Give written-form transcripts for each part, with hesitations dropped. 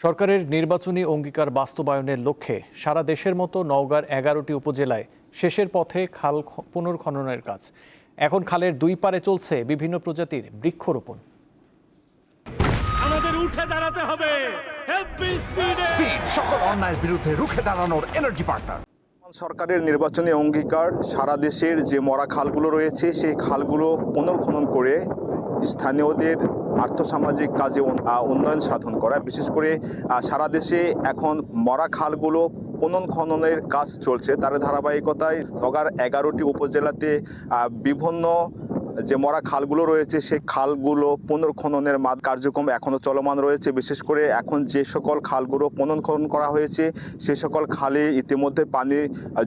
সরকারের নির্বাচনী অঙ্গীকার বাস্তবায়নের লক্ষ্যে সারা দেশের মতো নওগাঁর 11টি উপজেলায় শেষের পথে খাল পুনর্খননের কাজ। এখন খালের দুই পারে চলছে বিভিন্ন প্রজাতির বৃক্ষরোপণ। আমাদের উঠে দাঁড়াতে হবে, সকল অন্যায়ের বিরুদ্ধে রুখে দাঁড়ানোর এনার্জি পার্টনার। সরকারের নির্বাচনী অঙ্গীকার সারা দেশের যে মরা খালগুলো রয়েছে সেই খালগুলো পুনর্খনন করে স্থানীয়দের আর্থসামাজিক কাজে উন্নয়ন সাধন করা। বিশেষ করে সারা দেশে এখন মরা খালগুলো পুনর্খননের কাজ চলছে। তার ধারাবাহিকতায় নওগাঁর 11টি উপজেলাতে বিভিন্ন যে মরা খালগুলো রয়েছে সেই খালগুলো পুনর্খননের কার্যক্রম এখনও চলমান রয়েছে। বিশেষ করে এখন যে সকল খালগুলো পুনর্খনন করা হয়েছে সেই সকল খালে ইতিমধ্যে পানি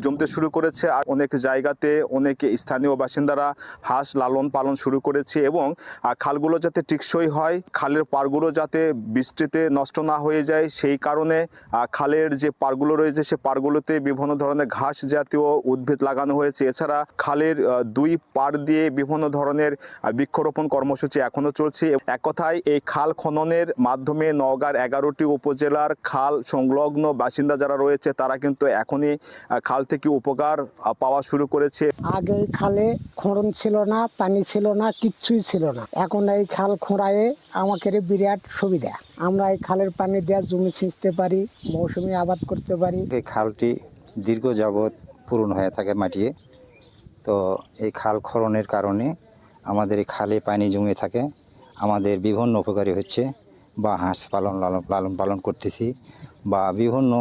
জমতে শুরু করেছে। আর অনেক জায়গাতে অনেক স্থানীয় বাসিন্দারা হাঁস লালন পালন শুরু করেছে এবং খালগুলো যাতে টেকসই হয়, খালের পাড়গুলো যাতে বৃষ্টিতে নষ্ট না হয়ে যায়, সেই কারণে খালের যে পাড়গুলো রয়েছে সে পাড়গুলোতে বিভিন্ন ধরনের ঘাস জাতীয় উদ্ভিদ লাগানো হয়েছে। এছাড়া খালের দুই পাড় দিয়ে বিভিন্ন ধরনের বৃক্ষরোপণ কর্মসূচি এখনো চলছে। এক কথায় এই খাল খননের মাধ্যমে নওগাঁর 11টি উপজেলার খাল সংলগ্ন বাসিন্দা যারা রয়েছে তারা কিন্তু এখনই খাল থেকে উপকার পাওয়া শুরু করেছে। আগে এই খালে খনন ছিল না, পানি ছিল না, কিচ্ছুই ছিল না। এখন এই খাল খোঁড়ায়ে আমাকে বিরাট সুবিধা। আমরা এই খালের পানি দেওয়া জমি সিঁচতে পারি, মৌসুমি আবাদ করতে পারি। এই খালটি দীর্ঘ যাবৎ পূরণ হয়ে থাকে মাটিয়ে, তো এই খাল খননের কারণে আমাদের এই খালে পানি জমে থাকে, আমাদের বিভিন্ন উপকারী হচ্ছে। বা হাঁস লালন পালন করতেছি, বা বিভিন্ন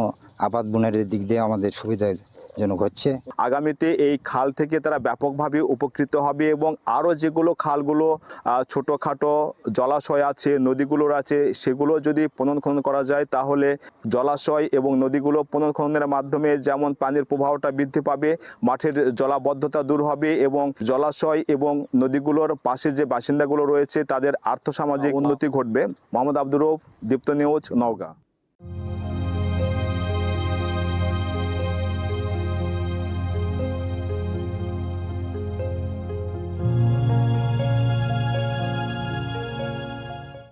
আবাদ বুনের দিক দিয়ে আমাদের সুবিধাজনক হচ্ছে। আগামীতে এই খাল থেকে তারা ব্যাপকভাবে উপকৃত হবে এবং আরও যেগুলো খালগুলো ছোটোখাটো জলাশয় আছে, নদীগুলোর আছে, সেগুলো যদি পুনর্খনন করা যায় তাহলে জলাশয় এবং নদীগুলো পুনর্খননের মাধ্যমে যেমন পানির প্রবাহটা বৃদ্ধি পাবে, মাঠের জলাবদ্ধতা দূর হবে এবং জলাশয় এবং নদীগুলোর পাশে যে বাসিন্দাগুলো রয়েছে তাদের আর্থসামাজিক উন্নতি ঘটবে। মোহাম্মদ আব্দুর রউফ, দীপ্ত নিউজ, নওগাঁ।